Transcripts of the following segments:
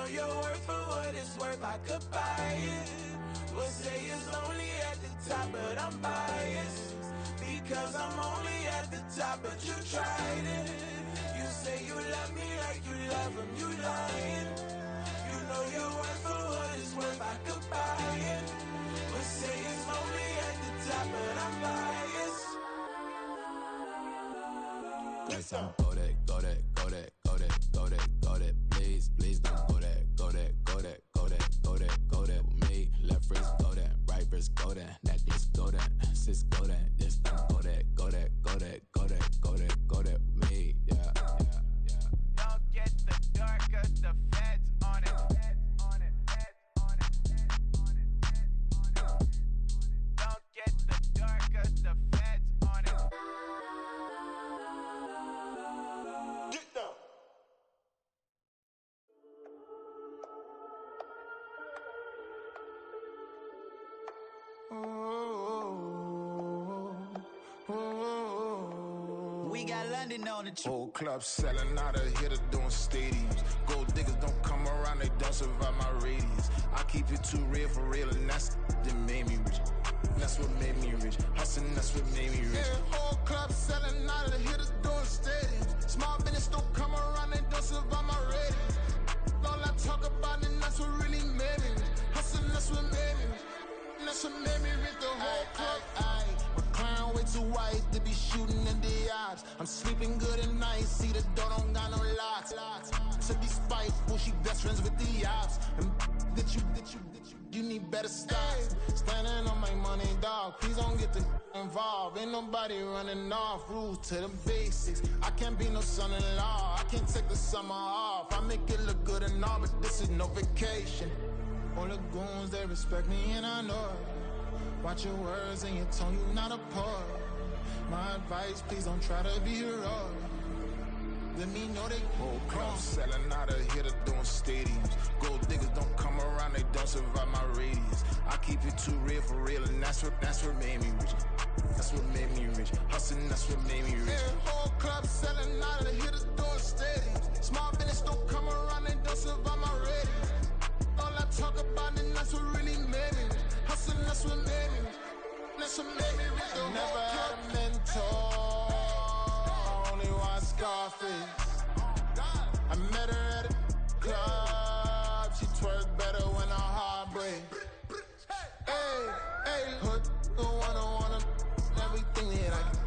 know your worth for what it's worth, I could buy it. Would say it's lonely at the top, but I'm biased. Because I'm only at the top, but you tried it. You say you love me like you love him, you lying. You know your worth for what it's worth, I could buy it. Would say it's lonely at the top, but I'm biased. Guess I'm go that, go that, go that, go that, go that, go that. Please, please don't go that, go that, go that, go that, go that, go that with me. Left wrist go that, right wrist go that, necklace go that, sis go that. This time go that, go that, go that, go that, go that, go that with me. Yeah, yeah, yeah. Don't get the dark, cause the feds on it. Feds on it, feds on it, feds on it, feds on it. Don't get the dark, cause the feds on it. Get down. We got London on the trip. Whole club selling out of here to doing stadiums. Gold diggers don't come around, they don't survive my radius. I keep it too real for real, and that's that made me rich. That's what made me rich. Hustling, that's what made me rich. Yeah, whole club selling out of here to doing stadiums. Small business don't come around, they don't survive my radius. All I talk about, and that's what really made me rich. Hustling, that's what made me rich. That's what made me rich. The whole club. My clown way too white to be shooting in the eyes. I'm sleeping good at night, see the door don't got no locks. To be spiteful, she best friends with the ops. And you need better stocks. Standing on my money, dog. Please don't get involved. Ain't nobody running off. Rules to the basics. I can't be no son-in-law. I can't take the summer off. I make it look good and all, but this is no vacation. All the goons, they respect me and I know it. Watch your words and your tone, you not a poet. My advice, please don't try to be heroic. Let me know they whole club selling out of here to doing stadiums. Gold diggers don't come around, they don't survive my radius. I keep it too real for real, and that's what made me rich. That's what made me rich. Hustling, that's what made me rich. Yeah, whole club selling out of here to doing stadiums. Small business don't come around, they don't survive my radius. All I talk about, and that's what really made me rich. Hustling, that's what made me rich. That's what made me rich. I never had a mentor. Only one Scarface. I met her at a club. She twerk better when her heart breaks. Hey, hey, hood, wanna everything that I can.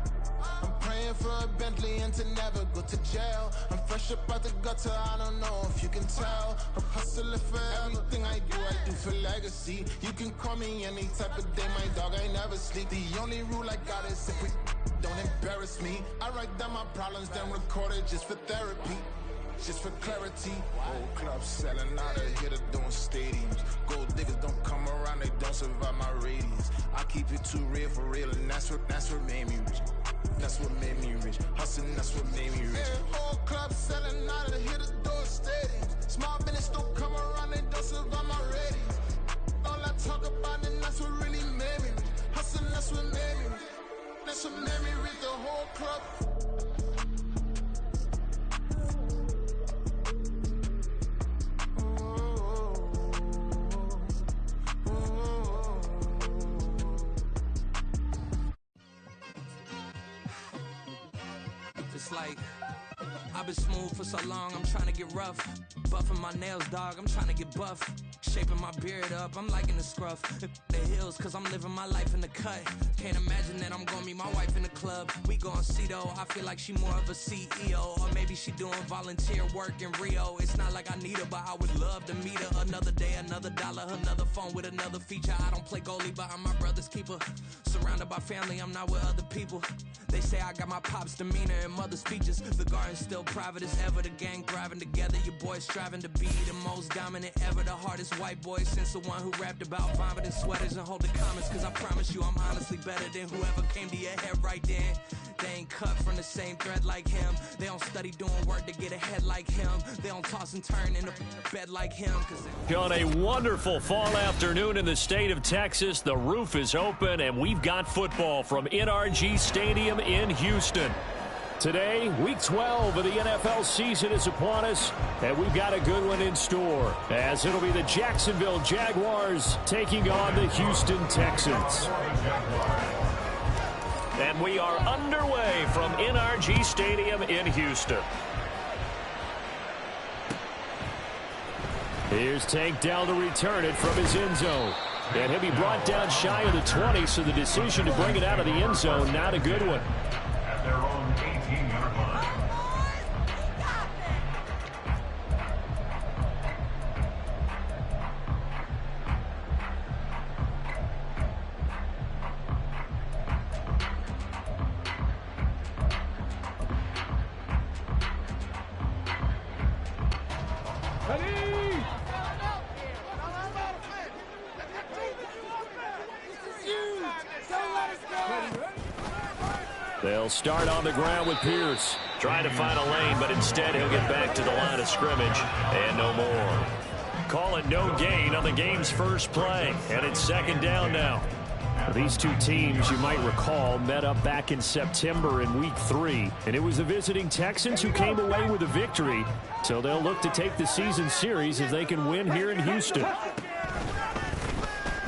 I'm praying for a Bentley and to never go to jail. I'm fresh up out the gutter, I don't know if you can tell. I'm hustling for everything I do for legacy. You can call me any type of day, my dog, I never sleep. The only rule I got is if we don't embarrass me. I write down my problems, then record it just for therapy. Just for clarity. Whole club selling out of here to doing stadiums. Gold diggers don't come around, they don't survive my radius. I keep it too real for real, and that's what made me rich. That's what made me rich. Hustling, that's what made me rich. Yeah, whole club selling out of here to doing stadiums. Small business don't come around, they don't survive my radius. All I talk about, and that's what really made me rich. Hustling, that's what made me rich. That's what made me rich. The whole club. It's like I've been smooth for so long, I'm trying to get rough. Buffing my nails, dog, I'm trying to get buff. Shaping my beard up, I'm liking the scruff. The hills, cause I'm living my life in the cut. Can't imagine that I'm gonna meet my wife in the club. We gon' see though, I feel like she more of a CEO. Or maybe she doing volunteer work in Rio. It's not like I need her, but I would love to meet her. Another day, another dollar, another phone with another feature. I don't play goalie, but I'm my brother's keeper. Surrounded by family, I'm not with other people. They say I got my pop's demeanor and mother's features. The garden's still private as ever, the gang thriving together. Your boys striving to be the most dominant ever. The hardest white boy since the one who rapped about vomiting sweaters and holding comments. Cause I promise you I'm honestly better than whoever came to your head right then. They ain't cut from the same thread like him. They don't study doing work to get ahead like him. They don't toss and turn in the bed like him. On a wonderful fall afternoon in the state of Texas, the roof is open and we've got football from NRG Stadium in Houston. Today, Week 12 of the NFL season is upon us, and we've got a good one in store, as it'll be the Jacksonville Jaguars taking on the Houston Texans. And we are underway from NRG Stadium in Houston. Here's Tank Dell to return it from his end zone. And he'll be brought down shy of the 20, so the decision to bring it out of the end zone, not a good one. At their own 18-yard line. They'll start on the ground with Pierce. Trying to find a lane, but instead he'll get back to the line of scrimmage and no more. Call it no gain on the game's first play, and it's second down now. These two teams, you might recall, met up back in September in Week 3, and it was the visiting Texans who came away with a victory, so they'll look to take the season series if they can win here in Houston.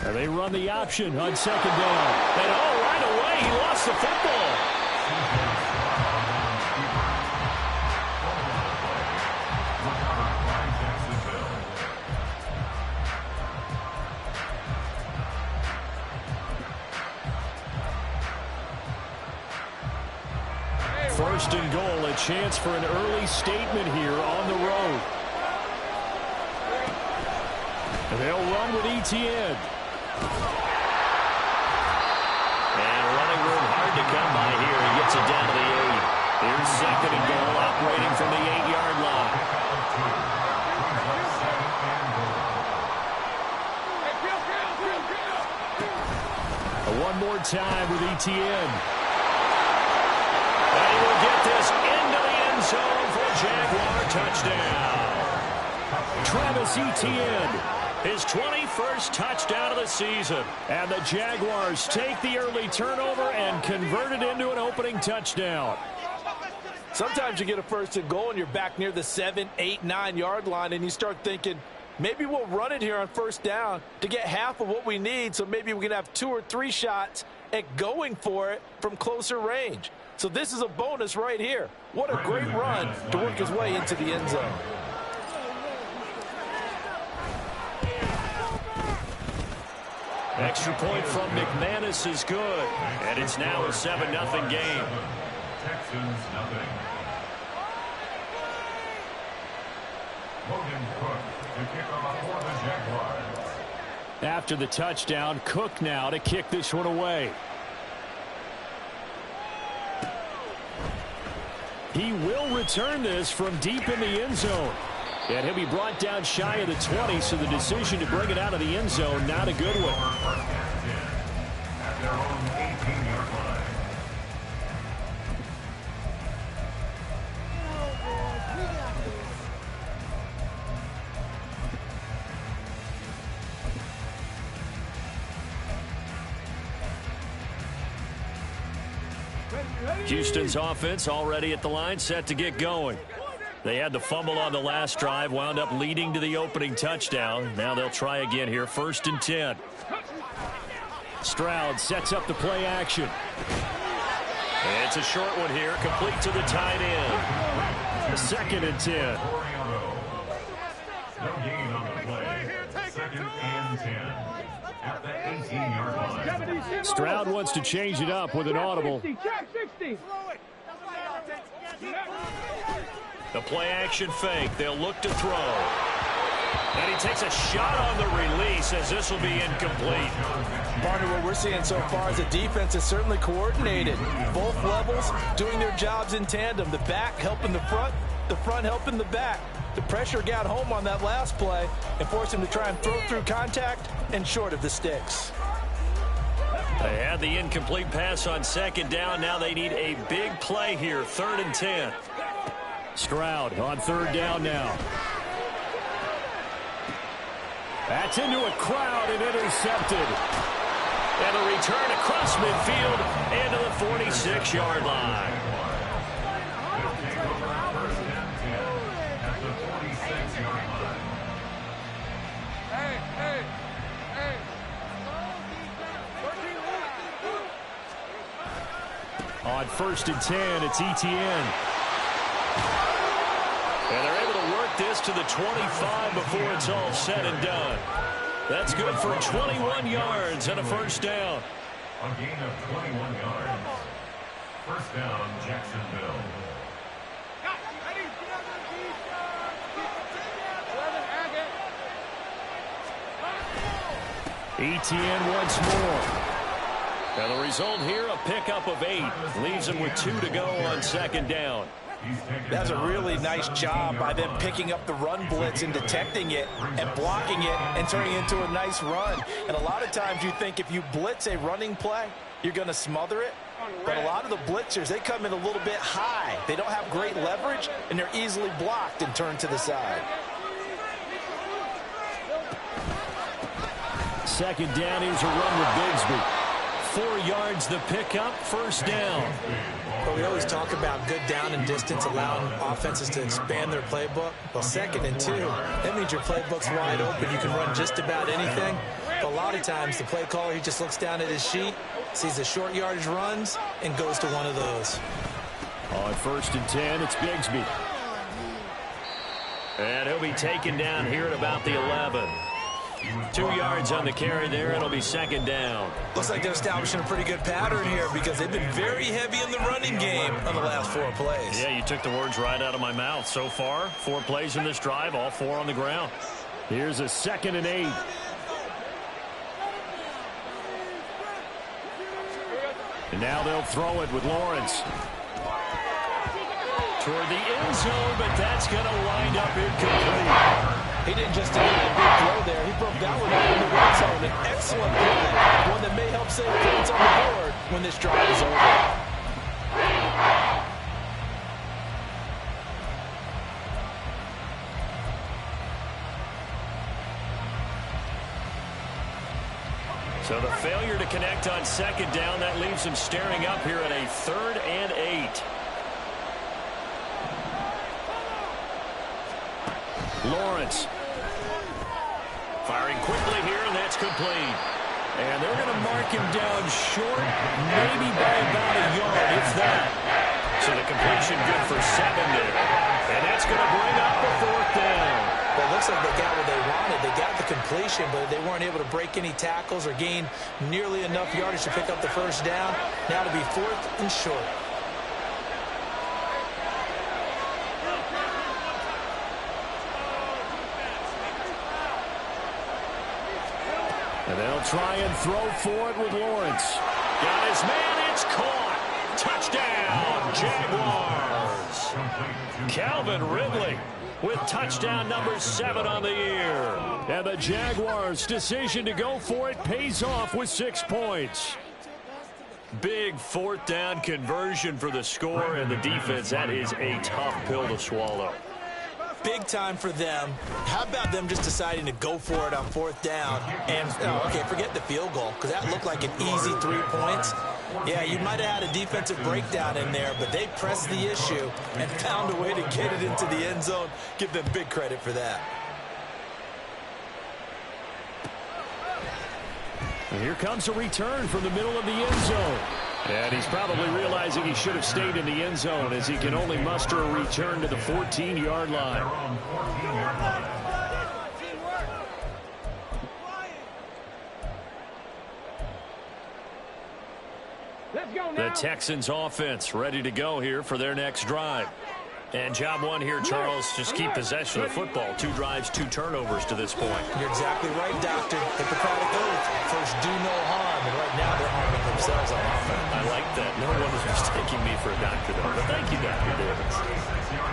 And they run the option on second down. And right away, he lost the football. First and goal, a chance for an early statement here on the road. And they'll run with Etienne. And running room hard to come by here. He gets it down to the 8. Here's second and goal, operating from the 8-yard line. One more time with Etienne. And he will get this into the end zone for a Jaguar touchdown. Travis Etienne, his 21st touchdown of the season. And the Jaguars take the early turnover and convert it into an opening touchdown. Sometimes you get a first and goal and you're back near the 7, 8, 9-yard line and you start thinking, maybe we'll run it here on first down to get half of what we need, so maybe we can have 2 or 3 shots at going for it from closer range. So this is a bonus right here. What a great run to work his way into the end zone. Extra point from McManus is good. And it's now a 7-0 game. Texans nothing. Logan Cook to kick off for the Jaguars. After the touchdown, Cook now to kick this one away. He will return this from deep in the end zone. And he'll be brought down shy of the 20, so the decision to bring it out of the end zone, not a good one. At their own 18-yard line. Houston's offense already at the line, set to get going. They had the fumble on the last drive, wound up leading to the opening touchdown. Now they'll try again here, 1st and 10. Stroud sets up the play action. And it's a short one here, complete to the tight end. 2nd and 10. No gain on the play. 2nd and 10. At the 18-yard line. Stroud wants to change it up with an audible. The play action fake. They'll look to throw. And he takes a shot on the release as this will be incomplete. Partner, what we're seeing so far is the defense is certainly coordinated. Both levels doing their jobs in tandem. The back helping the front helping the back. The pressure got home on that last play and forced him to try and throw through contact and short of the sticks. They had the incomplete pass on 2nd down. Now they need a big play here, 3rd and 10. Stroud on 3rd down now. That's into a crowd and intercepted. And a return across midfield into the 46-yard line. On 1st and 10, it's Etienne. And they're able to work this to the 25 before it's all said and done. That's good for 21 yards and a first down. A gain of 21 yards. First down, Jacksonville. Etienne once more. And the result here, a pickup of 8. Leaves him with 2 to go on 2nd down. That's a really nice job by them picking up the run blitz and detecting it and blocking it and turning it into a nice run. And a lot of times you think if you blitz a running play, you're going to smother it. But a lot of the blitzers, they come in a little bit high. They don't have great leverage, and they're easily blocked and turned to the side. 2nd down, here's a run with Bigsby. 4 yards the pickup, first down. But we always talk about good down and distance, allowing offenses to expand their playbook. Well, 2nd and 2, that means your playbook's wide open. You can run just about anything. But a lot of times, the play caller, he just looks down at his sheet, sees the short yardage runs, and goes to one of those. On 1st and 10, it's Bigsby. And he'll be taken down here at about the 11. 2 yards on the carry there. It'll be 2nd down. Looks like they're establishing a pretty good pattern here because they've been very heavy in the running game on the last 4 plays. Yeah, you took the words right out of my mouth. So far, 4 plays in this drive, all 4 on the ground. Here's a 2nd and 8. And now they'll throw it with Lawrence. Toward the end zone, but that's going to wind up incomplete. He didn't just deny a big throw there. He broke that one out in the red zone. An excellent play. One that may help save points on the board when this drive is over. So the failure to connect on 2nd down, that leaves him staring up here at a 3rd and 8. Lawrence. Firing quickly here, and that's complete. And they're going to mark him down short, maybe by about a yard, if that. So the completion good for 7 there. And that's going to bring up the 4th down. Well, it looks like they got what they wanted. They got the completion, but they weren't able to break any tackles or gain nearly enough yardage to pick up the first down. Now to be 4th and short. And they'll try and throw for it with Lawrence. Got his man, it's caught. Touchdown, Jaguars. Calvin Ridley with touchdown number 7 on the year. And the Jaguars' decision to go for it pays off with 6 points. Big 4th down conversion for the score, and the defense, that is a tough pill to swallow. Big time for them. How about them just deciding to go for it on 4th down? And, okay, forget the field goal, because that looked like an easy 3 points. Yeah, you might have had a defensive breakdown in there, but they pressed the issue and found a way to get it into the end zone. Give them big credit for that. And here comes a return from the middle of the end zone. And he's probably realizing he should have stayed in the end zone as he can only muster a return to the 14-yard line. The Texans offense ready to go here for their next drive. And job 1 here, Charles, just keep possession of the football. 2 drives, 2 turnovers to this point. You're exactly right, Doctor. Hippocratic oath. First, do no harm. And right now, they're harming themselves on offense. I like that. No one is mistaking me for a doctor, though. But thank you, Dr. Davis.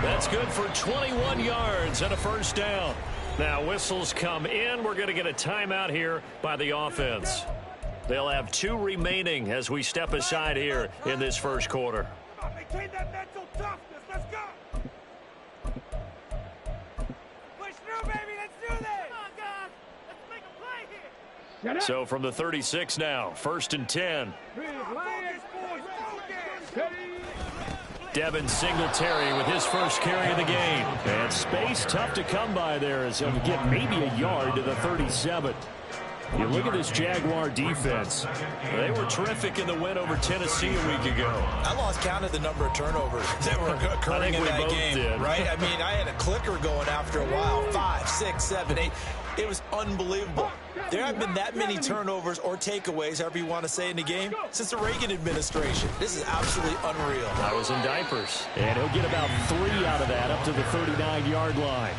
That's good for 21 yards and a first down. Now, whistles come in. We're going to get a timeout here by the offense. They'll have 2 remaining as we step aside here in this first quarter. Maintain that mental toughness. Let's go. Push through, baby. Let's do this. Come on, guys. Let's make a play here. So from the 36 now, 1st and 10. Devin Singletary with his first carry of the game. And space tough to come by there as he'll get maybe a yard to the 37. You look at this Jaguar defense. They were terrific in the win over Tennessee a week ago. I lost count of the number of turnovers that were occurring in that game. Right? I mean, I had a clicker going after a while. 5, 6, 7, 8. It was unbelievable. There haven't been that many turnovers or takeaways, however you want to say, in the game since the Reagan administration. This is absolutely unreal. I was in diapers. And he'll get about 3 out of that up to the 39-yard line.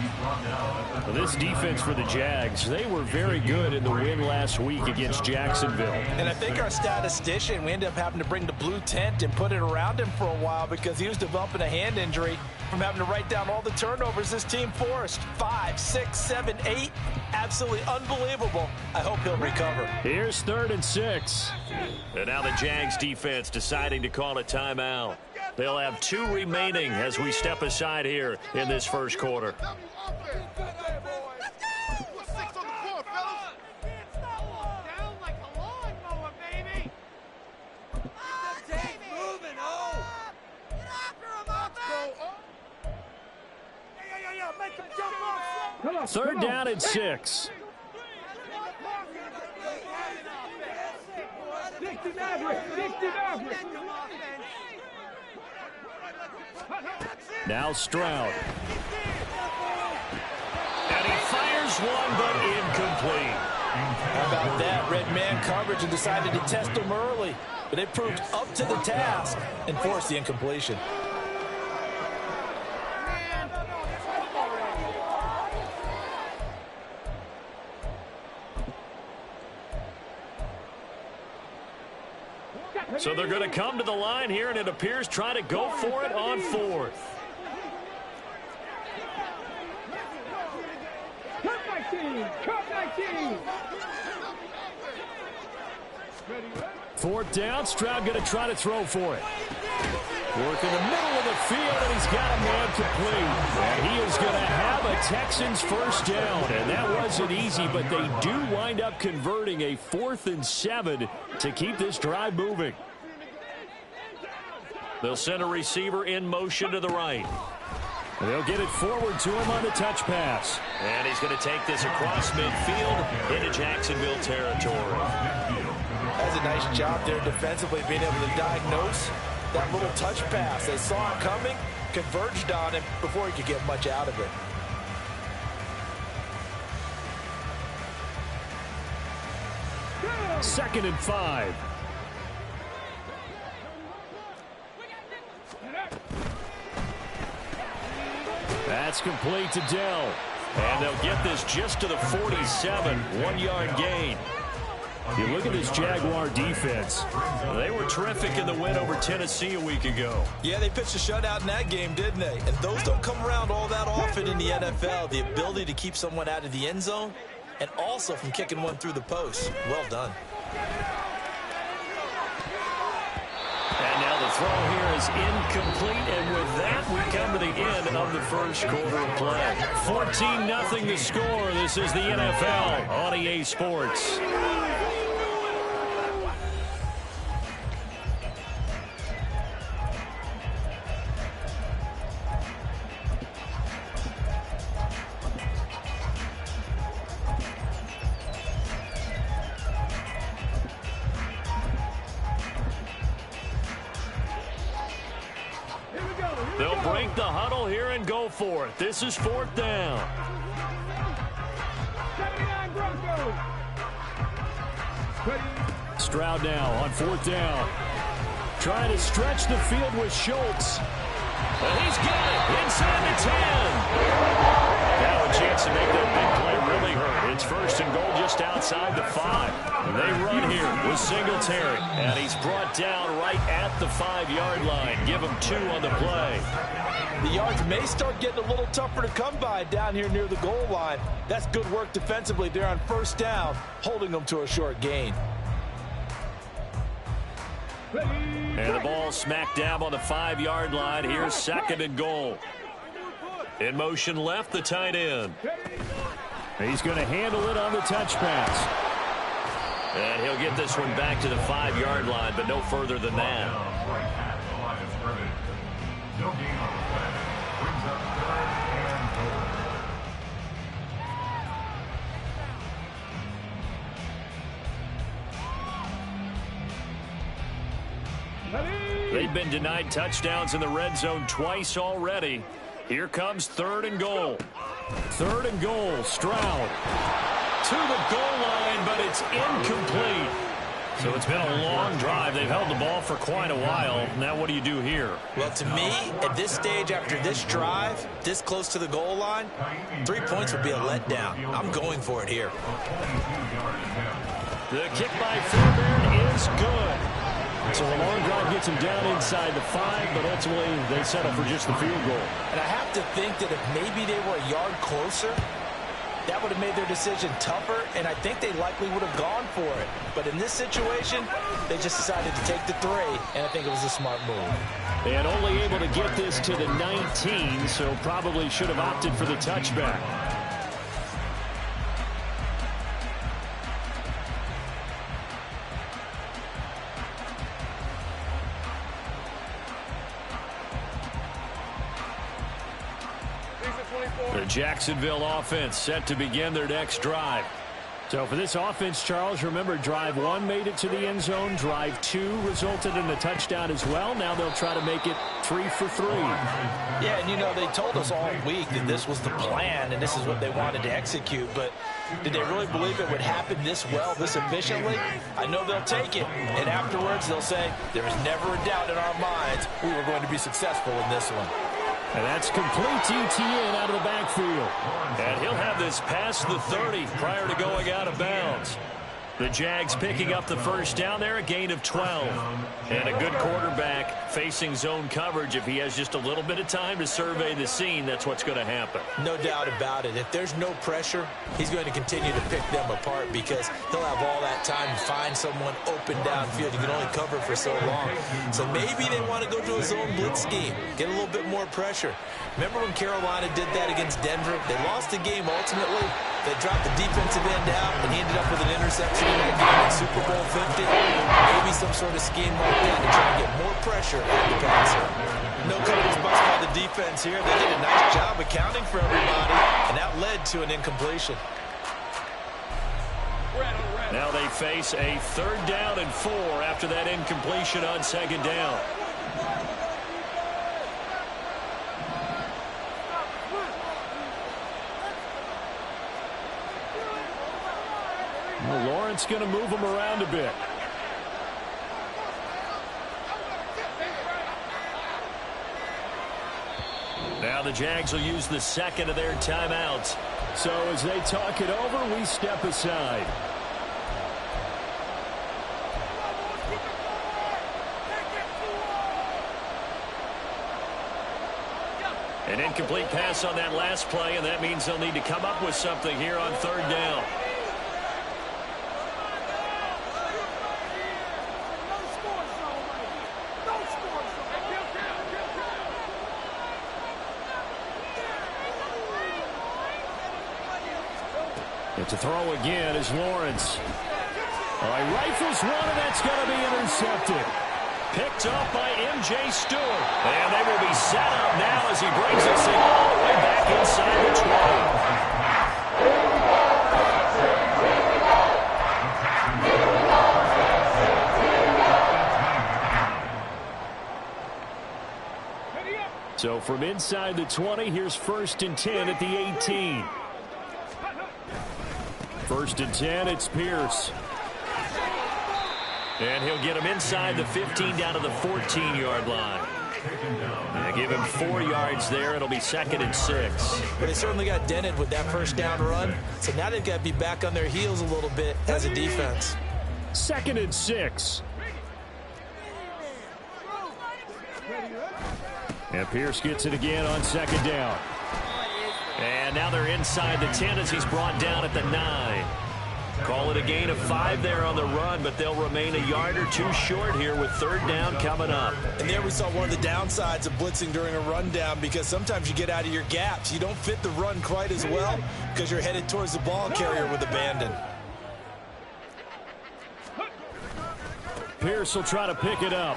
Well, this defense for the Jags, they were very good in the win last week against Jacksonville. And I think our statistician, we ended up having to bring the blue tent and put it around him for a while because he was developing a hand injury from having to write down all the turnovers this team forced. 5, 6, 7, 8. Absolutely unbelievable. I hope he'll recover. Here's 3rd and 6. And now the Jags defense deciding to call a timeout. They'll have 2 remaining as we step aside here in this first quarter. Third down and 6. Now Stroud. And he fires one, but incomplete. How about that? Red man coverage and decided to test him early. But they proved up to the task and forced the incompletion. So they're going to come to the line here, and it appears try to go for it on 4th. Fourth down, Stroud going to try to throw for it. Work in the middle of the field, and he's got a man complete. And he is going to have a Texans first down. And that wasn't easy, but they do wind up converting a 4th and 7 to keep this drive moving. They'll send a receiver in motion to the right. They'll get it forward to him on the touch pass. And he's going to take this across midfield into Jacksonville territory. That's a nice job there defensively, being able to diagnose that little touch pass. They saw it coming, converged on him before he could get much out of it. Second and 5. That's complete to Dell. And they'll get this just to the 47, 1-yard gain. You look at this Jaguar defense. They were terrific in the win over Tennessee a week ago. Yeah, they pitched a shutout in that game, didn't they? And those don't come around all that often in the NFL. The ability to keep someone out of the end zone and also from kicking one through the post. Well done. And now the throw here is incomplete, and with that, we come to the end of the first quarter of play. 14-0 the score. This is the NFL on EA Sports. They'll break the huddle here and go for it. This is 4th down. Stroud now on 4th down. Trying to stretch the field with Schultz. And he's got it inside the 10. Now a chance to make that big play really hurt. It's 1st and goal just outside the 5. They run here with Singletary. And he's brought down right at the 5-yard line. Give him 2 on the play. The yards may start getting a little tougher to come by down here near the goal line. That's good work defensively there on 1st down, holding them to a short gain. And the ball smack dab on the 5-yard line. Here's 2nd and goal. In motion left, the tight end. He's going to handle it on the touch pass. And he'll get this one back to the 5-yard line, but no further than that. They've been denied touchdowns in the red zone twice already. Here comes 3rd and goal. 3rd and goal, Stroud. To the goal line, but it's incomplete. So it's been a long drive. They've held the ball for quite a while. Now what do you do here? Well, to me, at this stage, after this drive, this close to the goal line, 3 points would be a letdown. I'm going for it here. The kick by Fairbairn is good. So the long drive gets him down inside the 5, but ultimately they settle for just the field goal. And I have to think that if maybe they were a yard closer, that would have made their decision tougher, and I think they likely would have gone for it. But in this situation, they just decided to take the 3, and I think it was a smart move. And only able to get this to the 19, so probably should have opted for the touchback. The Jacksonville offense set to begin their next drive. So for this offense, Charles, remember drive 1 made it to the end zone. Drive 2 resulted in a touchdown as well. Now they'll try to make it 3 for 3. Yeah, and you know, they told us all week that this was the plan and this is what they wanted to execute. But did they really believe it would happen this well, this efficiently? I know they'll take it. And afterwards, they'll say, there was never a doubt in our minds we were going to be successful in this one. And that's complete ETN out of the backfield. And he'll have this past the 30 prior to going out of bounds. The Jags picking up the first down there, a gain of 12. And a good quarterback facing zone coverage. If he has just a little bit of time to survey the scene, that's what's going to happen. No doubt about it. If there's no pressure, he's going to continue to pick them apart because he'll have all that time to find someone open downfield. You can only cover for so long. So maybe they want to go to a zone blitz scheme, get a little bit more pressure. Remember when Carolina did that against Denver? They lost the game ultimately. They dropped the defensive end out, and he ended up with an interception in that game in Super Bowl 50. Maybe some sort of scheme like that to try and get more pressure on the passer. No coverage bust by the defense here. They did a nice job accounting for everybody, and that led to an incompletion. Now they face a 3rd down and 4 after that incompletion on 2nd down. Well, Lawrence going to move him around a bit. Now the Jags will use the 2nd of their timeouts. So as they talk it over, we step aside. An incomplete pass on that last play, and that means they'll need to come up with something here on 3rd down. And to throw again is Lawrence. All right, rifles one, and that's going to be intercepted. Picked up by M.J. Stewart. And they will be set up now as he brings this thing all the way back inside the 20. So from inside the 20, here's 1st and 10 at the 18. 1st and 10, it's Pierce. And he'll get him inside the 15 down to the 14-yard line. And give him 4 yards there. It'll be 2nd and 6. But they certainly got dented with that 1st down run. So now they've got to be back on their heels a little bit as a defense. 2nd and 6. And Pierce gets it again on 2nd down. And now they're inside the 10 as he's brought down at the 9. Call it a gain of 5 there on the run, but they'll remain a yard or 2 short here with 3rd down coming up. And there we saw one of the downsides of blitzing during a rundown, because sometimes you get out of your gaps. You don't fit the run quite as well because you're headed towards the ball carrier with abandon. Pierce will try to pick it up.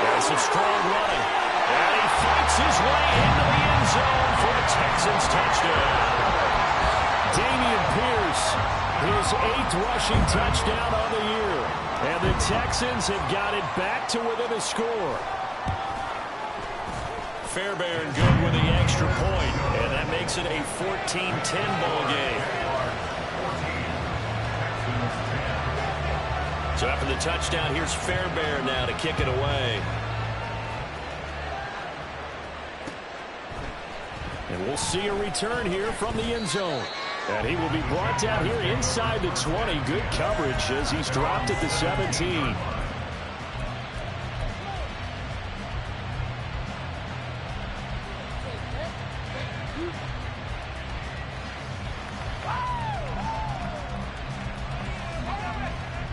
There's a strong running. And he fights his way into the end zone for a Texans touchdown. Dameon Pierce, his 8th rushing touchdown on the year. And the Texans have got it back to within a score. Fairbairn good with the extra point, and that makes it a 14-10 ball game. So after the touchdown, here's Fairbairn now to kick it away. And we'll see a return here from the end zone. And he will be brought down here inside the 20. Good coverage as he's dropped at the 17.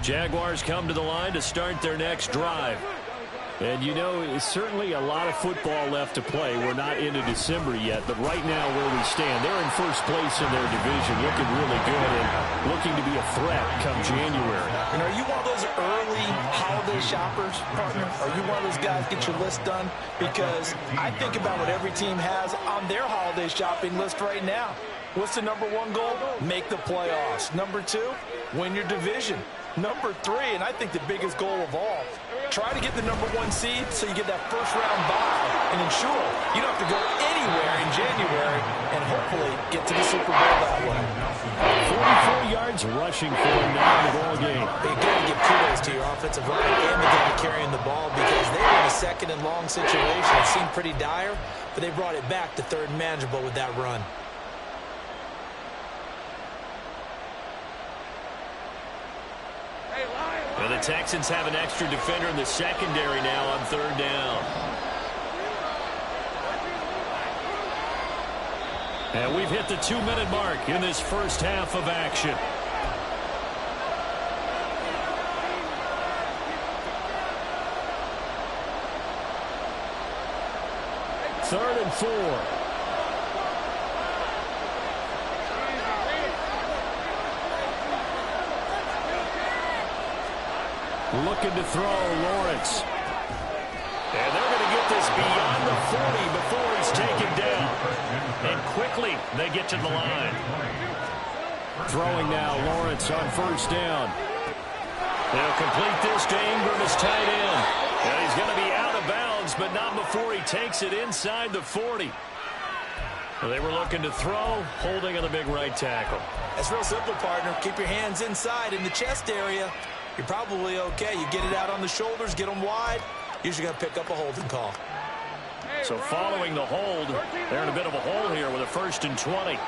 Jaguars come to the line to start their next drive. And you know, it's certainly a lot of football left to play. We're not into December yet, but right now where we stand, they're in first place in their division, looking really good and looking to be a threat come January. And are you one of those early holiday shoppers, partner? Are you one of those guys get your list done? Because I think about what every team has on their holiday shopping list right now. What's the number 1 goal? Make the playoffs. Number 2, win your division. Number 3, and I think the biggest goal of all, try to get the number 1 seed so you get that first-round bye and ensure you don't have to go anywhere in January and hopefully get to the Super Bowl that way. 44 yards rushing for him now in the ball game. You've got to give kudos to your offensive line and the guy carrying the ball because they were in a second and long situation. It seemed pretty dire, but they brought it back to third and manageable with that run. And the Texans have an extra defender in the secondary now on 3rd down. And we've hit the 2-minute mark in this first half of action. Third and 4. Looking to throw, Lawrence. And they're going to get this beyond the 40 before he's taken down. And quickly, they get to the line. Throwing now, Lawrence on 1st down. They'll complete this to Ingram as tight end. And he's going to be out of bounds, but not before he takes it inside the 40. They were looking to throw, holding on the big right tackle. That's real simple, partner. Keep your hands inside in the chest area. You're probably okay. You get it out on the shoulders, get them wide. Usually going to pick up a holding call. So following the hold, they're in a bit of a hole here with a 1st and 20.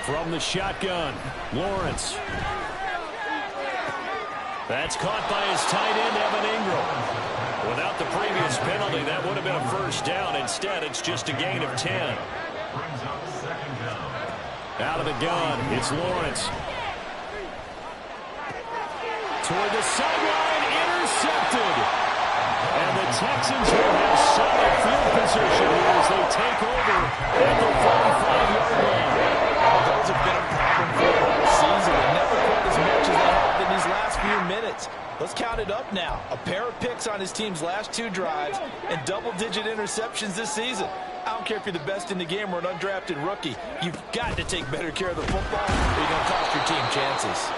From the shotgun, Lawrence. That's caught by his tight end, Evan Ingram. Without the previous penalty, that would have been a 1st down. Instead, it's just a gain of 10. Out of the gun, it's Lawrence. Toward the sideline, intercepted. And the Texans will have solid field position as they take over at the 45-yard line. Those have been a problem for the season. They never quite as much as they have in these last few minutes. Let's count it up now. A pair of picks on his team's last 2 drives and double-digit interceptions this season. I don't care if you're the best in the game or an undrafted rookie. You've got to take better care of the football or you're going to cost your team chances.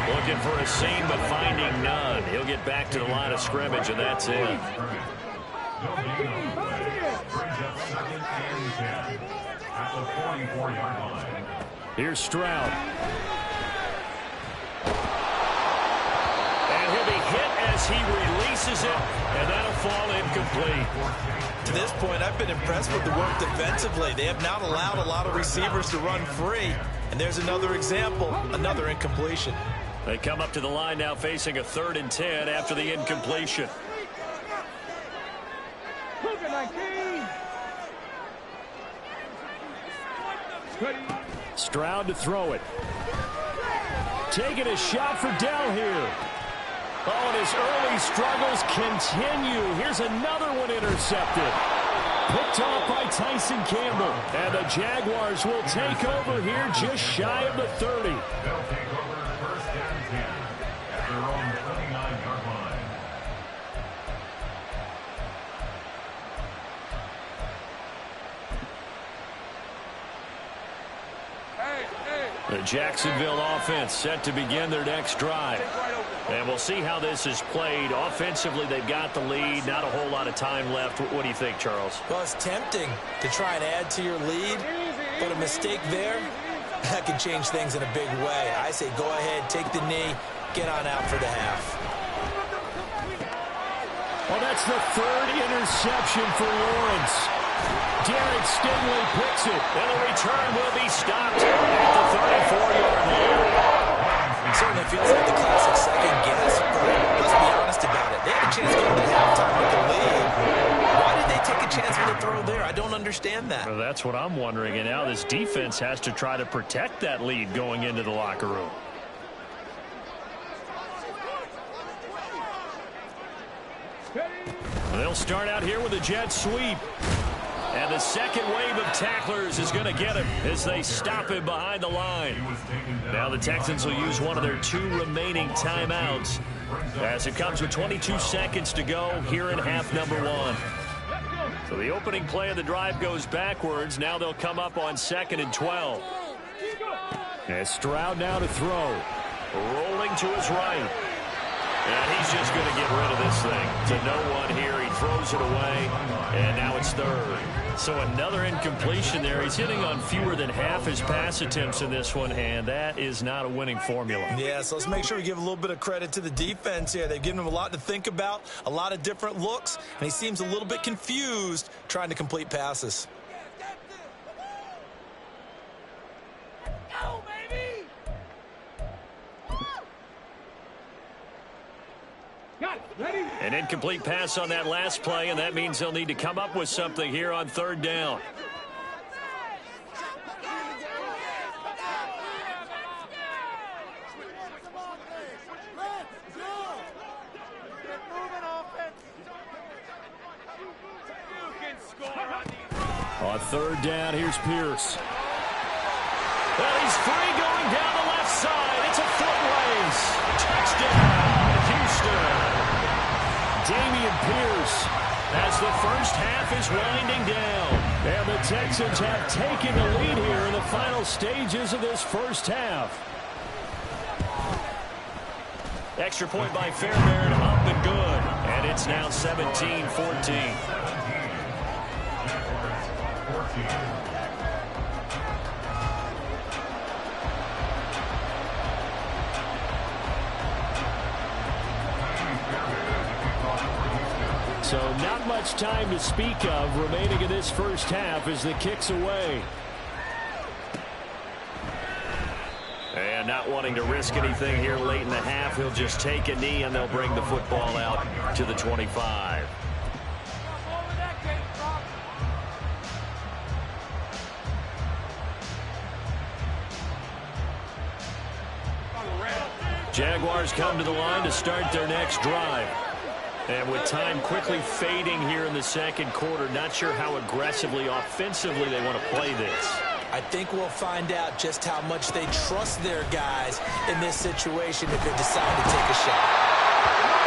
Looking for a seam, but finding none. He'll get back to the line of scrimmage, and that's it. Here's Stroud. And he'll be hit as he releases it, and that'll fall incomplete. To this point, I've been impressed with the work defensively. They have not allowed a lot of receivers to run free. And there's another example, another incompletion. They come up to the line now facing a 3rd and 10 after the incompletion. Stroud to throw it. Taking a shot for Dell here. Oh, and his early struggles continue. Here's another one intercepted. Picked off by Tyson Campbell. And the Jaguars will take over here just shy of the 30. They'll take over 1st and 10 at their own 29-yard line. The Jacksonville offense set to begin their next drive. And we'll see how this is played. Offensively, they've got the lead. Not a whole lot of time left. What do you think, Charles? Well, it's tempting to try and add to your lead, but a mistake there, that can change things in a big way. I say go ahead, take the knee, get on out for the half. Well, that's the third interception for Lawrence. Derek Stingley picks it. And the return will be stopped at the 34-yard line. It certainly feels like the classic second guess, but let's be honest about it. They had a chance going to halftime with the lead. Why did they take a chance with a throw there? I don't understand that. Well, that's what I'm wondering. And now this defense has to try to protect that lead going into the locker room. They'll start out here with a jet sweep. And the second wave of tacklers is going to get him as they stop him behind the line. Now the Texans will use one of their 2 remaining timeouts as it comes with 22 seconds to go here in half number 1. So the opening play of the drive goes backwards. Now they'll come up on 2nd and 12. And Stroud now to throw. Rolling to his right. And he's just going to get rid of this thing to no one here. He throws it away, and now it's 3rd. So another incompletion there. He's hitting on fewer than half his pass attempts in this one, and that is not a winning formula. Yeah, so let's make sure we give a little bit of credit to the defense here. They've given him a lot to think about, a lot of different looks, and he seems a little bit confused trying to complete passes. Go, baby! An incomplete pass on that last play, and that means they'll need to come up with something here on 3rd down. On 3rd down, here's Pierce. Well, he's free going down the left side. It's a foot race. Touchdown, Houston. Damian Pierce as the first half is winding down. And the Texans have taken the lead here in the final stages of this first half. Extra point by Fairbairn, up and good. And it's now 17-14. So not much time to speak of remaining in this first half as the kick's away. And not wanting to risk anything here late in the half, he'll just take a knee and they'll bring the football out to the 25. Jaguars come to the line to start their next drive. And with time quickly fading here in the second quarter, not sure how aggressively, offensively they want to play this. I think we'll find out just how much they trust their guys in this situation if they decide to take a shot.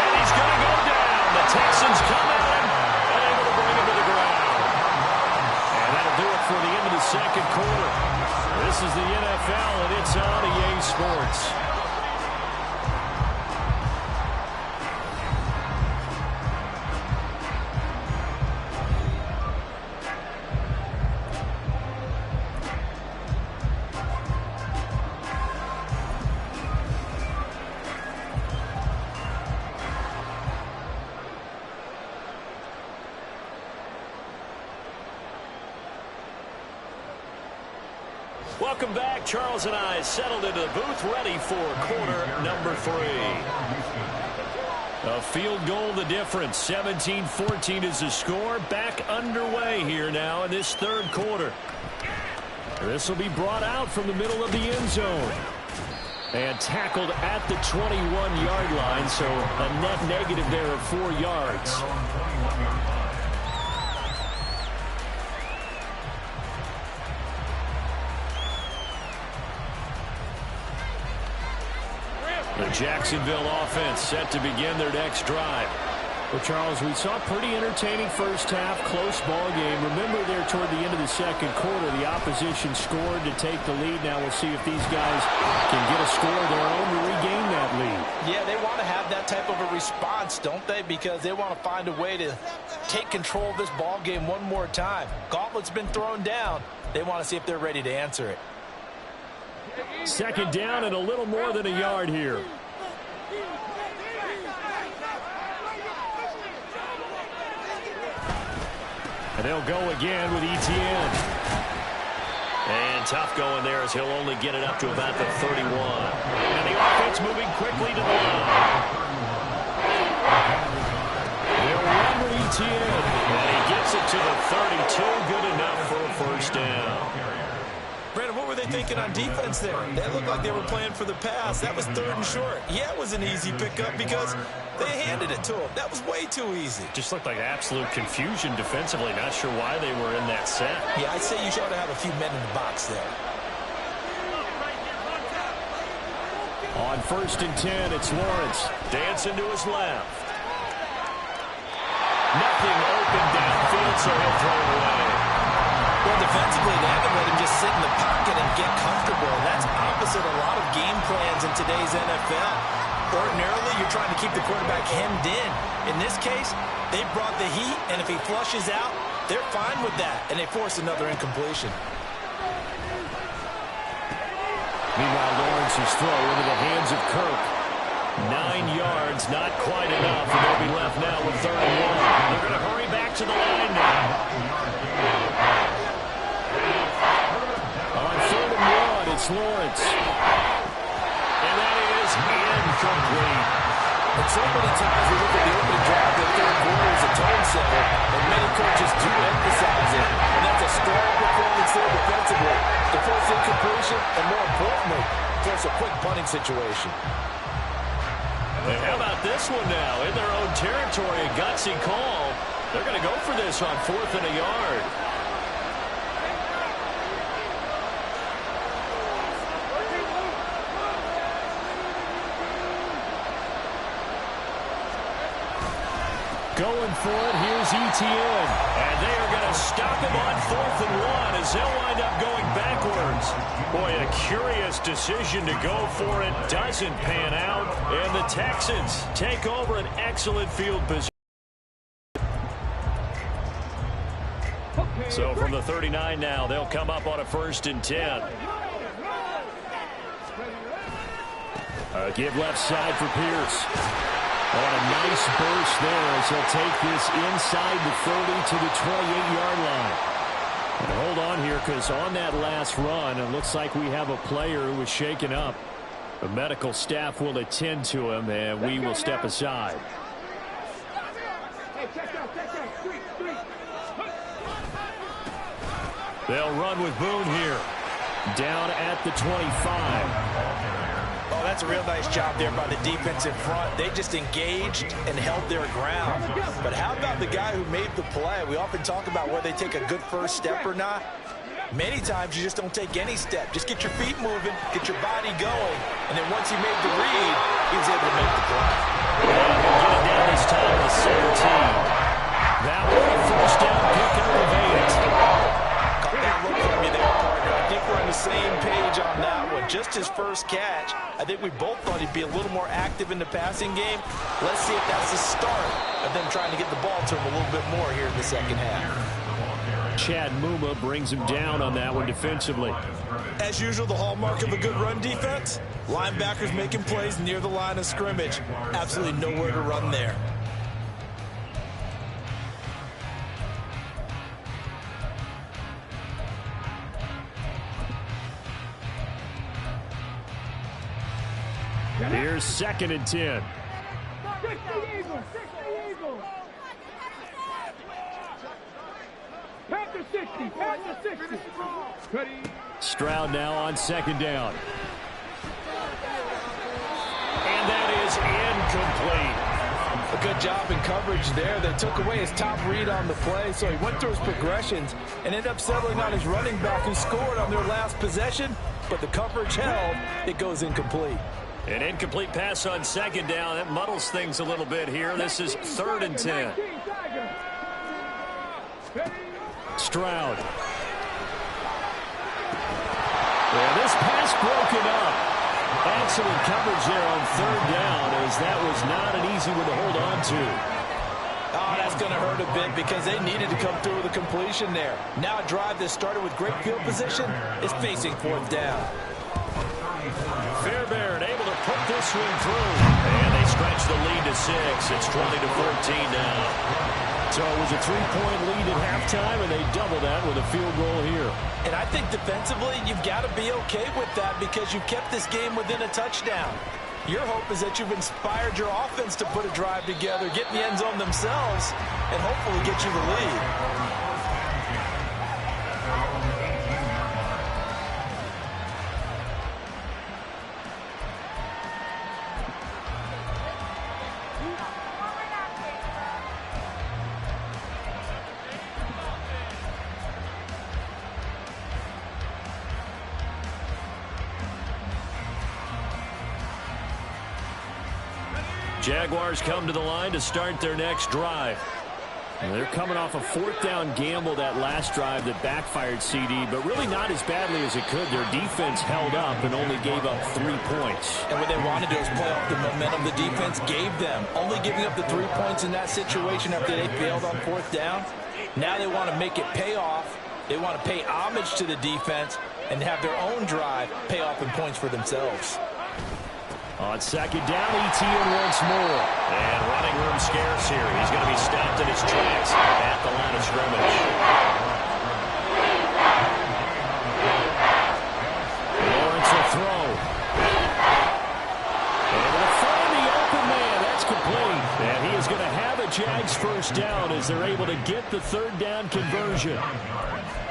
And he's going to go down. The Texans come at him and able to bring him to the ground. And that'll do it for the end of the second quarter. This is the NFL, and it's on EA Sports. Welcome back. Charles and I settled into the booth, ready for quarter number 3. A field goal the difference. 17-14 is the score. Back underway here now in this third quarter. This will be brought out from the middle of the end zone. And tackled at the 21-yard line, so a net negative there of 4 yards. The Jacksonville offense set to begin their next drive. Well, Charles, we saw a pretty entertaining first half, close ball game. Remember there toward the end of the second quarter, the opposition scored to take the lead. Now we'll see if these guys can get a score of their own to regain that lead. Yeah, they want to have that type of a response, don't they? Because they want to find a way to take control of this ball game one more time. Gauntlet's been thrown down. They want to see if they're ready to answer it. Second down and a little more than a yard here. And they'll go again with Etienne. And tough going there as he'll only get it up to about the 31. And the offense moving quickly to the line. They'll run with Etienne. And he gets it to the 32. Good enough for a first down. Brandon, what were they thinking on defense there? They looked like they were playing for the pass. That was 3rd and short. Yeah, it was an easy pickup because they handed it to him. That was way too easy. Just looked like absolute confusion defensively. Not sure why they were in that set. Yeah, I'd say you should have a few men in the box there. On 1st and 10, it's Lawrence. Dancing to his left. Nothing open downfield, so he'll throw it away. Well, defensively, they haven't let him just sit in the pocket and get comfortable. And that's opposite a lot of game plans in today's NFL. Ordinarily, you're trying to keep the quarterback hemmed in. In this case, they brought the heat, and if he flushes out, they're fine with that, and they force another incompletion. Meanwhile, Lawrence's throw into the hands of Kirk. 9 yards, not quite enough, and they'll be left now with 3rd and 1. They're going to hurry back to the line now. On 3rd and 1, it's Lawrence. And that is incomplete. And so many times we look at the opening drive of the 3rd quarter as a tone setter, and many coaches do emphasize it. And that's a strong performance there defensively. To force incompletion, and more importantly, force a quick punting situation. And how about this one now? In their own territory, a gutsy call. They're going to go for this on 4th and a yard. Going for it, here's Etienne. And they are going to stop him on 4th and 1 as they'll wind up going backwards. Boy, a curious decision to go for it. Doesn't pan out. And the Texans take over an excellent field position. So from the 39 now, they'll come up on a 1st and 10. Give left side for Pierce. On a nice burst there as he'll take this inside the 30 to the 28-yard line. And hold on here because on that last run, it looks like we have a player who was shaken up. The medical staff will attend to him, and we will step aside. They'll run with Boone here. Down at the 25. Oh, that's a real nice job there by the defense in front. They just engaged and held their ground. But how about the guy who made the play? We often talk about whether they take a good first step or not. Many times you just don't take any step. Just get your feet moving, get your body going, and then once he made the read, he was able to make the play. And he'll get it down this time to 17. That was a first down pickup of 8. Caught that look from you there, partner. I think we're on the same page on that one. Just his first catch. I think we both thought he'd be a little more active in the passing game. Let's see if that's the start of them trying to get the ball to him a little bit more here in the second half. Chad Muma brings him down on that one defensively. As usual, the hallmark of a good run defense, linebackers making plays near the line of scrimmage. Absolutely nowhere to run there. Here's 2nd and 10. Stroud now on 2nd down. And that is incomplete. A good job in coverage there. They took away his top read on the play, so he went through his progressions and ended up settling on his running back who scored on their last possession, but the coverage held. It goes incomplete. An incomplete pass on second down. That muddles things a little bit here. This is 3rd and 10. Stroud. Yeah, this pass broken up. Excellent coverage there on 3rd down, as that was not an easy one to hold on to. Oh, that's going to hurt a bit because they needed to come through with a completion there. Now a drive that started with great field position is facing 4th down. Fairbairn able to put this one through. And they stretch the lead to 6. It's 20-14 now. So it was a 3-point lead at halftime, and they double that with a field goal here. And I think defensively, you've got to be okay with that because you've kept this game within a touchdown. Your hope is that you've inspired your offense to put a drive together, get in the end zone themselves, and hopefully get you the lead. Jaguars come to the line to start their next drive. And they're coming off a 4th down gamble that last drive that backfired CD, but really not as badly as it could. Their defense held up and only gave up 3 points. And what they wanted to do is play off the momentum the defense gave them. Only giving up the 3 points in that situation after they failed on 4th down. Now they want to make it pay off. They want to pay homage to the defense and have their own drive pay off in points for themselves. On 2nd down, ETN once more. And running room scarce here. He's going to be stopped in his tracks at the line of scrimmage. Lawrence will throw. Able to find the open man. That's complete. And he is going to have a Jags 1st down as they're able to get the 3rd down conversion.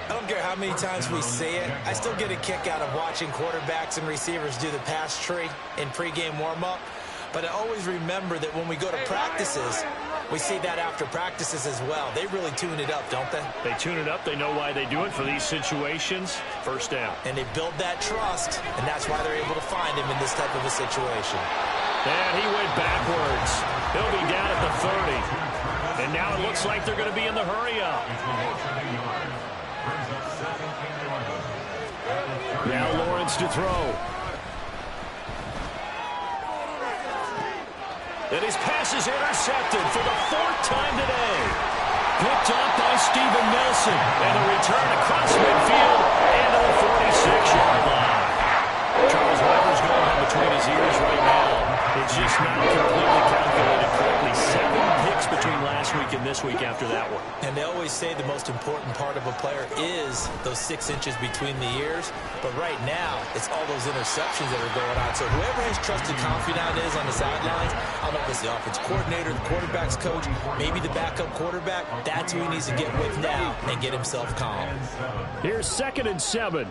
I don't care how many times we see it. I still get a kick out of watching quarterbacks and receivers do the pass tree in pregame warm-up. But I always remember that when we go to practices, we see that after practices as well. They really tune it up, don't they? They tune it up. They know why they do it for these situations. 1st down. And they build that trust, and that's why they're able to find him in this type of a situation. And he went backwards. He'll be down at the 30. And now it looks like they're going to be in the hurry-up. Now Lawrence to throw. And his pass is intercepted for the 4th time today. Picked up by Steven Nelson. And a return across midfield and to the 46-yard line. Charles Weber's going on between his ears right now. It's just not completely calculated correctly. 7 picks between last week and this week after that one. And they always say the most important part of a player is those 6 inches between the ears. But right now, it's all those interceptions that are going on. So whoever his trusted confidant is on the sidelines, I don't know if it's the offense coordinator, the quarterback's coach, maybe the backup quarterback, that's who he needs to get with now and get himself calm. Here's 2nd and 7.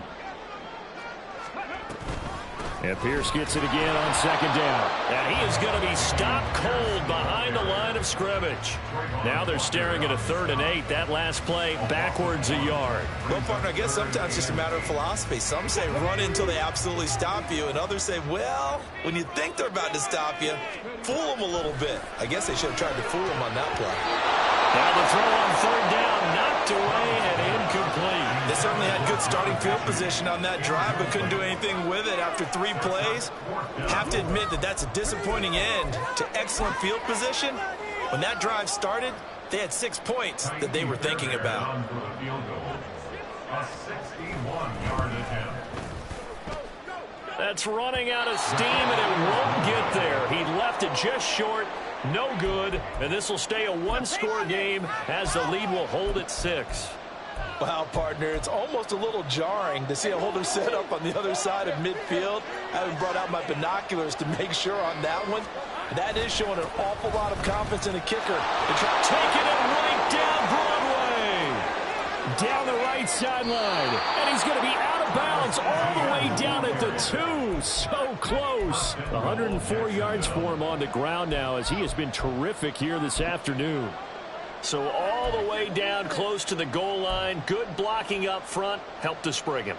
And Pierce gets it again on 2nd down. And he is going to be stopped cold behind the line of scrimmage. Now they're staring at a 3rd and 8. That last play backwards a yard. Well, partner, I guess sometimes it's just a matter of philosophy. Some say run until they absolutely stop you, and others say, well, when you think they're about to stop you, fool them a little bit. I guess they should have tried to fool them on that play. Now the throw on 3rd down, knocked away and incomplete. They certainly had good starting field position on that drive, but couldn't do anything with it after 3 plays. Have to admit that that's a disappointing end to excellent field position. When that drive started, they had 6 points that they were thinking about. A 61-yard attempt. That's running out of steam, and it won't get there. He left it just short. No good, and this will stay a 1-score game as the lead will hold at 6. Wow, partner, it's almost a little jarring to see a holder set up on the other side of midfield. I haven't brought out my binoculars to make sure on that one. That is showing an awful lot of confidence in the kicker. Taking it right down Broadway. Down the right sideline. And he's going to be out of bounds all the way down at the 2. So close. 104 yards for him on the ground now as he has been terrific here this afternoon. So all the way down close to the goal line. Good blocking up front. Helped to spring him.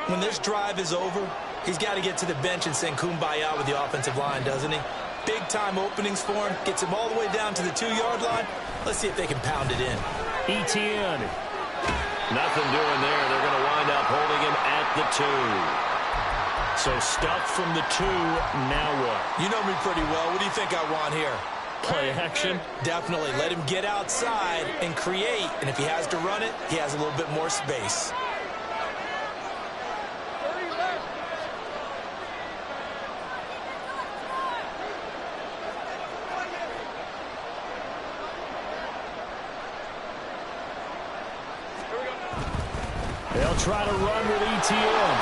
When this drive is over, He's got to get to the bench and sing Kumbaya with the offensive line, doesn't he? Big-time openings for him. Gets him all the way down to the 2-yard line. Let's see if they can pound it in. ETN. Nothing doing there. They're going to wind up holding him at the 2. So stuff from the 2. Now what? You know me pretty well. What do you think I want here? Play action? Definitely. Let him get outside and create. And if he has to run it, he has a little bit more space. They'll try to run with ETN.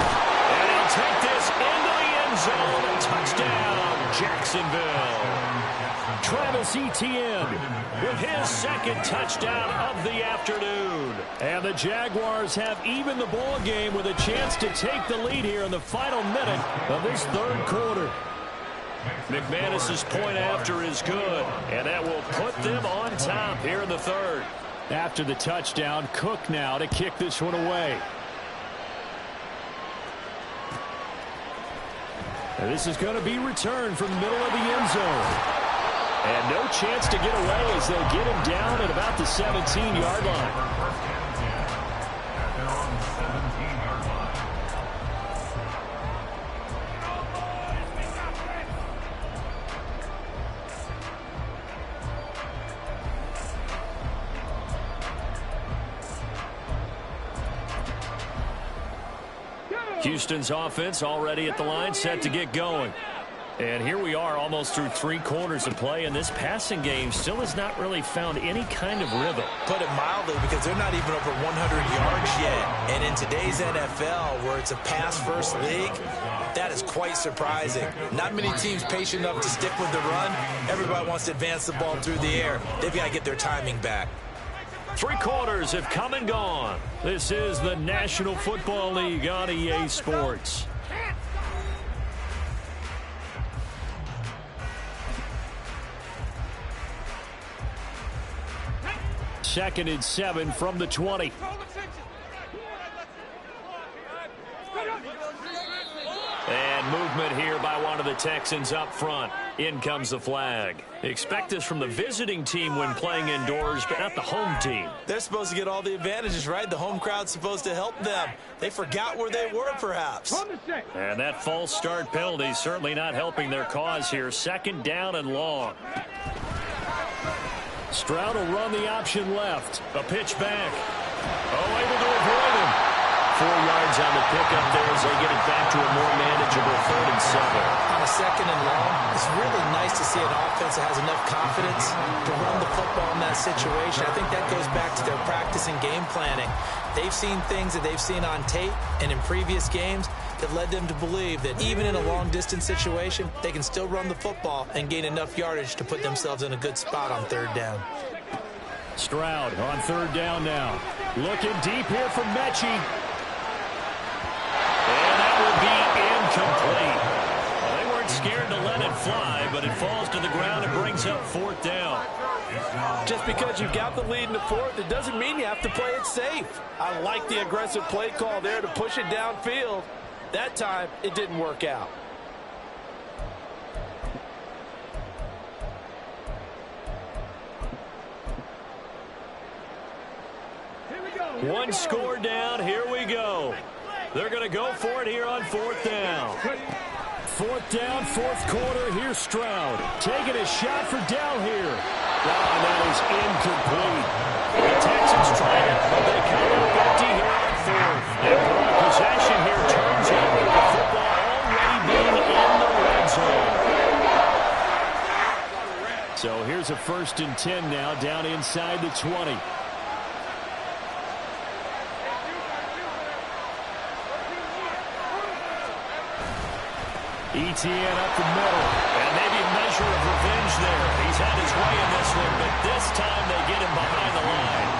And he'll take this into the end zone. Touchdown, Jacksonville. Travis Etienne with his second touchdown of the afternoon. And the Jaguars have even the ball game with a chance to take the lead here in the final minute of this third quarter. McManus's point after is good, and that will put them on top here in the third. After the touchdown, Cook now to kick this one away. And this is going to be returned from the middle of the end zone. And no chance to get away as they'll get him down at about the 17-yard line. Houston's offense already at the line, set to get going. And here we are almost through 3 quarters of play, and this passing game still has not really found any kind of rhythm. Put it mildly, because they're not even over 100 yards yet. And in today's NFL, where it's a pass-first league, that is quite surprising. Not many teams patient enough to stick with the run. Everybody wants to advance the ball through the air. They've got to get their timing back. 3 quarters have come and gone. This is the National Football League on EA Sports. Second and 7 from the 20. And movement here by one of the Texans up front. In comes the flag. Expect this from the visiting team when playing indoors, but not the home team. They're supposed to get all the advantages, right? The home crowd's supposed to help them. They forgot where they were, perhaps. And that false start penalty certainly not helping their cause here. Second down and long. Stroud will run the option left. A pitch back. Oh, able to avoid him. 4 yards on the pickup there as they get it back to a more manageable 3rd and 7. On a 2nd and long, it's really nice to see an offense that has enough confidence to run the football in that situation. I think that goes back to their practice and game planning. They've seen things that they've seen on tape and in previous games that led them to believe that even in a long-distance situation, they can still run the football and gain enough yardage to put themselves in a good spot on 3rd down. Stroud on 3rd down now. Looking deep here for Mechie. And that will be incomplete. Well, they weren't scared to let it fly, but it falls to the ground and brings up 4th down. Just because you've got the lead in the 4th, it doesn't mean you have to play it safe. I like the aggressive play call there to push it downfield. That time, it didn't work out. One score down. Here we go. They're going to go for it here on 4th down. 4th down, 4th quarter. Here's Stroud taking a shot for down here. Oh, that is incomplete. The Texans try it, but they come up empty here on 4th. And possession here turns out with the football already being in the red zone. So here's a 1st and 10 now down inside the 20. ETN up the middle. And maybe a measure of revenge there. He's had his way in this one, but this time they get him behind the line.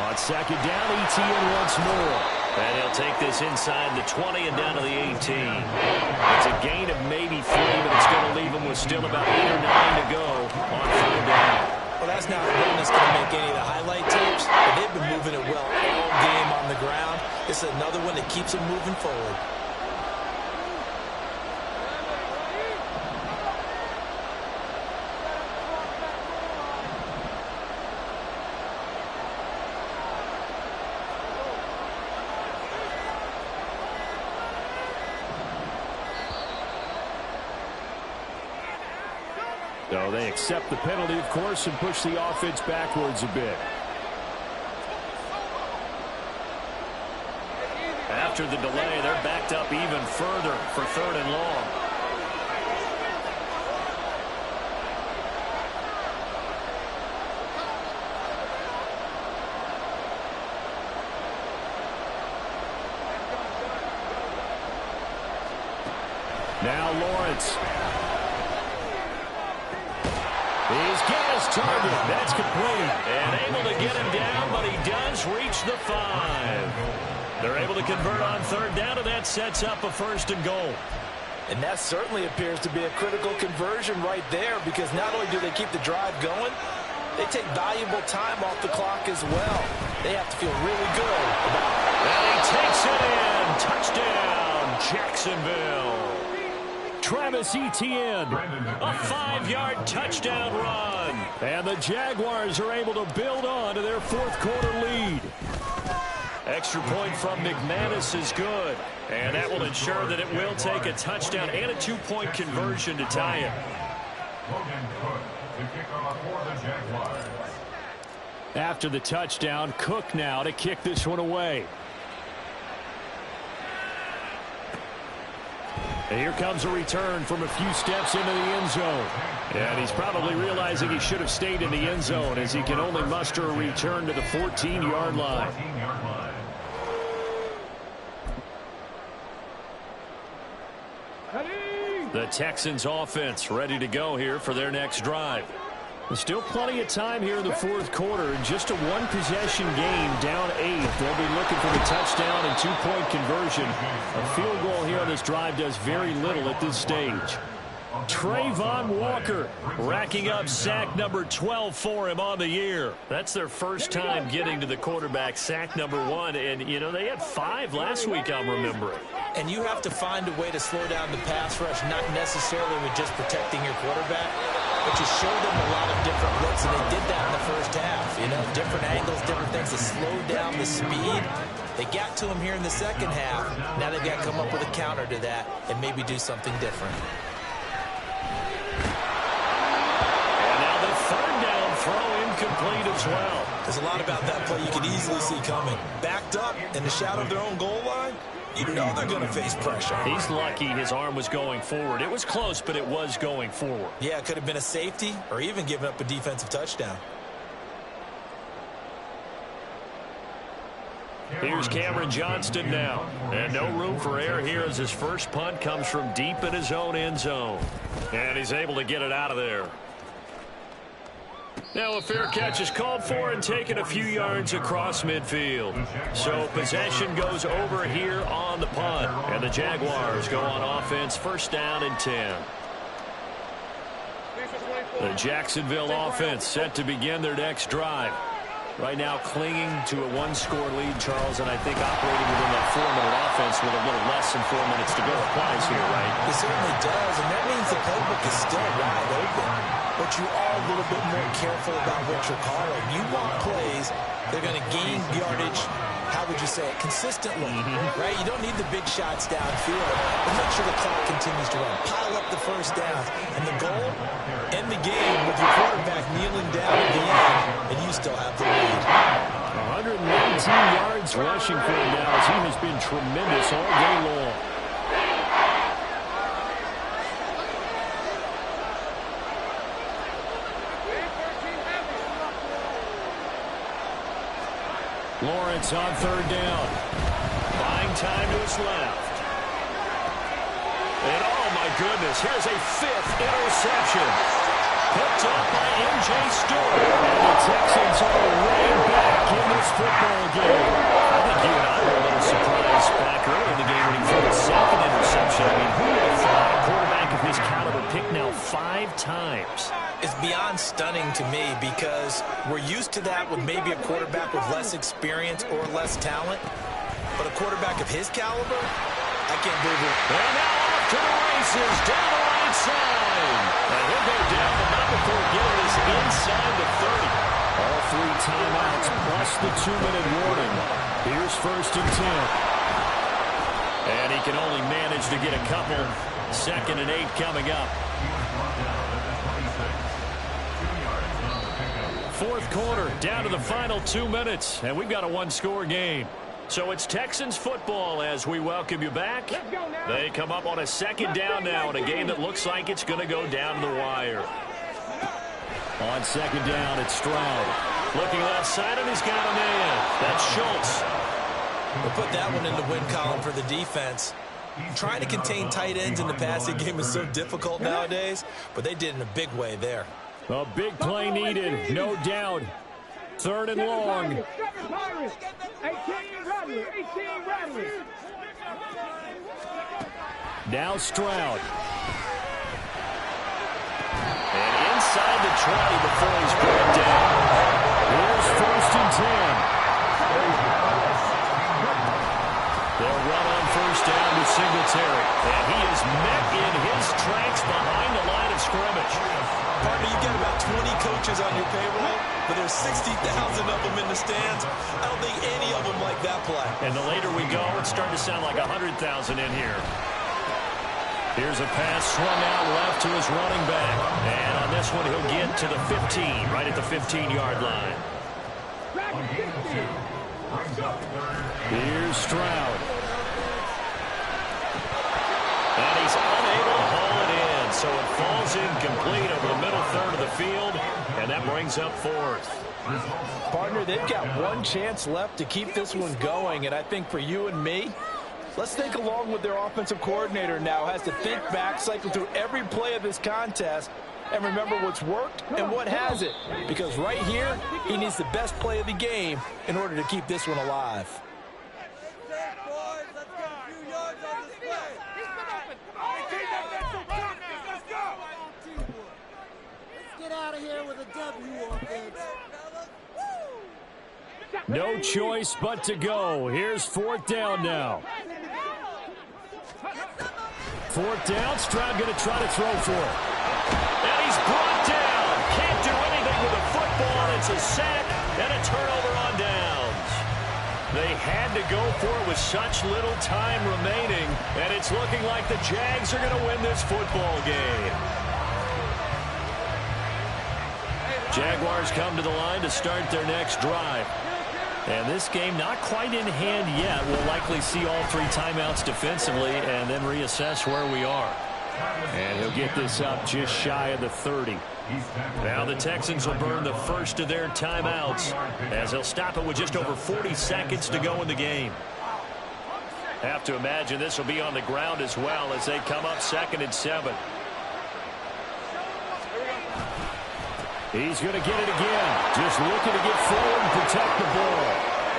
On 2nd down, ETN once more. And he'll take this inside the 20 and down to the 18. It's a gain of maybe 3, but it's going to leave him with still about 8 or 9 to go on 3rd down. Well, that's not one that's going to make any of the highlight tapes, but they've been moving it well all game on the ground. This is another one that keeps them moving forward. So they accept the penalty, of course, and push the offense backwards a bit. After the delay, they're backed up even further for 3rd and long. Now Lawrence. He's got his target. That's complete. And able to get him down, but he does reach the 5. They're able to convert on 3rd down, and that sets up a 1st and goal. And that certainly appears to be a critical conversion right there, because not only do they keep the drive going, they take valuable time off the clock as well. They have to feel really good about it. And he takes it in. Touchdown, Jacksonville. Travis Etienne. A 5-yard touchdown run. And the Jaguars are able to build on to their 4th quarter lead. Extra point from McManus is good. And that will ensure that it will take a touchdown and a 2-point conversion to tie it. After the touchdown, Cook now to kick this one away. And here comes a return from a few steps into the end zone. And he's probably realizing he should have stayed in the end zone, as he can only muster a return to the 14-yard line. The Texans offense ready to go here for their next drive. There's still plenty of time here in the 4th quarter. Just a 1-possession game, down 8. They'll be looking for the touchdown and 2-point conversion. A field goal here on this drive does very little at this stage. Trayvon Walker racking up sack number 12 for him on the year. That's their first time getting to the quarterback, sack number 1. And, you know, they had 5 last week, I'm remembering. And you have to find a way to slow down the pass rush, not necessarily with just protecting your quarterback, but you show them a lot of different looks, and they did that in the first half. You know, different angles, different things to slow down the speed. They got to him here in the second half. Now they've got to come up with a counter to that and maybe do something different. And now the 3rd down throw incomplete as well. There's a lot about that play you can easily see coming. Backed up in the shadow of their own goal line, you know they're going to face pressure. He's lucky his arm was going forward. It was close, but it was going forward. Yeah, it could have been a safety or even given up a defensive touchdown. Here's Cameron Johnston now. And no room for error here as his first punt comes from deep in his own end zone. And he's able to get it out of there. Now a fair catch is called for and taken a few yards across midfield. So possession goes over here on the punt. And the Jaguars go on offense, 1st down and 10. The Jacksonville offense set to begin their next drive. Right now clinging to a 1-score lead, Charles, and I think operating within that 4-minute offense with a little less than 4 minutes to go applies here, right? It certainly does, and that means the playbook is still wide open. But you are a little bit more careful about what you're calling. You want plays that are going to gain yardage, how would you say it, consistently, right? You don't need the big shots downfield, but make sure the clock continues to run. Pile up the 1st down, and the goal, end the game with your quarterback kneeling down at the end, and you still have the lead. 119 yards rushing for him now, as he has been tremendous all day long. Lawrence on 3rd down. Buying time to his left. And oh my goodness, here's a 5th interception. Picked up by M.J. Stewart. And the Texans are right back in this football game. I think you and I were a little surprised back early in the game when he threw a 2nd interception. I mean, who would have thought a quarterback of his caliber picked now 5 times? is beyond stunning to me because we're used to that with maybe a quarterback with less experience or less talent. But a quarterback of his caliber, I can't believe it. And now off to the races, down the right side. And he'll go down, but not before getting this inside the 30. All 3 timeouts plus the 2-minute warning. Here's 1st and 10. And he can only manage to get a couple. 2nd and 8 coming up. 4th quarter, down to the final 2 minutes, and we've got a 1-score game. So it's Texans football as we welcome you back. They come up on a 2nd down now in a game that looks like it's going to go down to the wire. On 2nd down, it's Stroud. Looking left side, and he's got a man. That's Schultz. We'll put that one in the win column for the defense. Trying to contain tight ends in the passing game is so difficult nowadays, but they did in a big way there. A big play needed, no doubt. 3rd and long. Now Stroud. And inside the 20 before he's brought down. Here's 1st and 10. They'll run on 1st down with Singletary. And he is met in his tracks behind the line of scrimmage. Partner, you've got about 20 coaches on your payroll, but there's 60,000 of them in the stands. I don't think any of them like that play. And the later we go, it's starting to sound like 100,000 in here. Here's a pass swung out left to his running back. And on this one, he'll get to the 15, right at the 15-yard line. Here's Stroud. And he's unable to haul it in, so it falls incomplete over the middle third of the field, and that brings up 4th. Partner, they've got one chance left to keep this one going, and I think for you and me, let's think along with their offensive coordinator now, has to think back, cycle through every play of this contest, and remember what's worked and what hasn't. Because right here, he needs the best play of the game in order to keep this one alive. Out of here with a W offense. No choice but to go. Here's 4th down now. 4th down, Stroud going to try to throw for it. And he's brought down. Can't do anything with a football. It's a sack and a turnover on downs. They had to go for it with such little time remaining, and it's looking like the Jags are going to win this football game. Jaguars come to the line to start their next drive. And this game not quite in hand yet. We'll likely see all 3 timeouts defensively and then reassess where we are. And he'll get this up just shy of the 30. Now the Texans will burn the first of their timeouts as they'll stop it with just over 40 seconds to go in the game. Have to imagine this will be on the ground as well as they come up 2nd and 7. He's going to get it again. Just looking to get forward and protect the ball.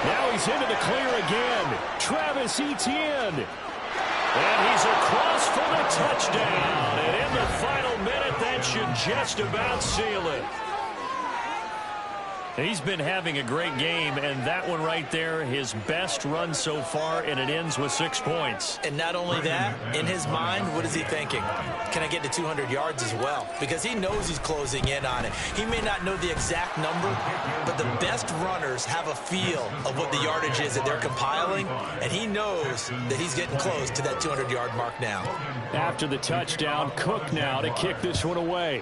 Now he's into the clear again. Travis Etienne. And he's across for the touchdown. And in the final minute, that should just about seal it. He's been having a great game, and that one right there, his best run so far, and it ends with 6 points. And not only that, in his mind, what is he thinking? Can I get to 200 yards as well? Because he knows he's closing in on it. He may not know the exact number, but the best runners have a feel of what the yardage is that they're compiling, and he knows that he's getting close to that 200-yard mark now. After the touchdown, Cook now to kick this one away.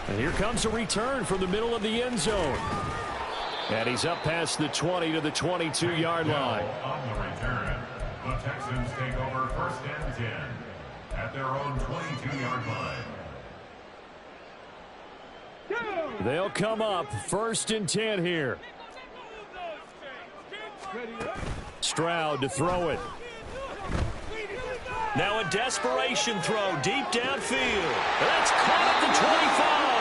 And here comes a return from the middle of the end zone. And he's up past the 20 to the 22-yard line. On the return, the Texans take over 1st and 10 at their own 22-yard line. They'll come up 1st and 10 here. Stroud to throw it. Now a desperation throw deep downfield. That's caught at the 25.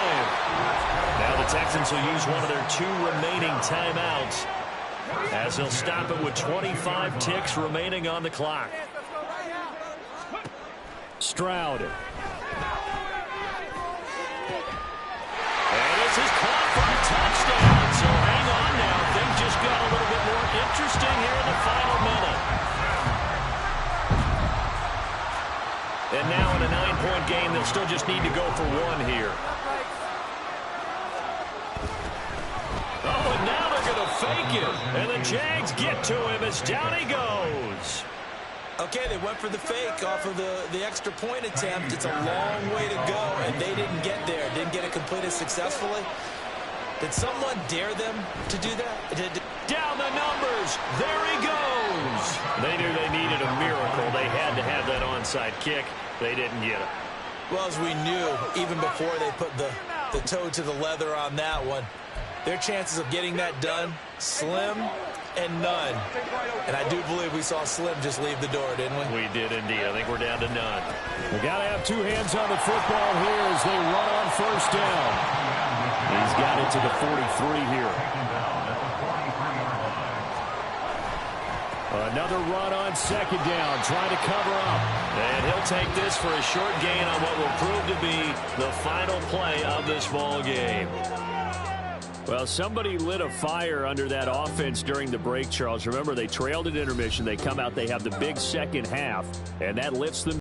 Now the Texans will use one of their 2 remaining timeouts as they'll stop it with 25 ticks remaining on the clock. Stroud. And this is caught for a touchdown. So hang on now. Things just got a little bit more interesting here in the final minute. And now in a 9-point game, they'll still just need to go for one here. Oh, and now they're going to fake it. And the Jags get to him as down he goes. Okay, they went for the fake off of the extra point attempt. It's a long way to go, and they didn't get there. Didn't get it completed successfully. Did someone dare them to do that? Down the numbers. There he goes. They knew they needed a miracle. They had to have that onside kick. They didn't get it. Well, as we knew, even before they put the toe to the leather on that one, their chances of getting that done, slim and none. And I do believe we saw Slim just leave the door, didn't we? We did indeed. I think we're down to none. We got to have two hands on the football here as they run on first down. He's got it to the 43 here. Another run on second down, trying to cover up. And he'll take this for a short gain on what will prove to be the final play of this ball game. Well, somebody lit a fire under that offense during the break, Charles. Remember, they trailed at intermission. They come out, they have the big second half, and that lifts them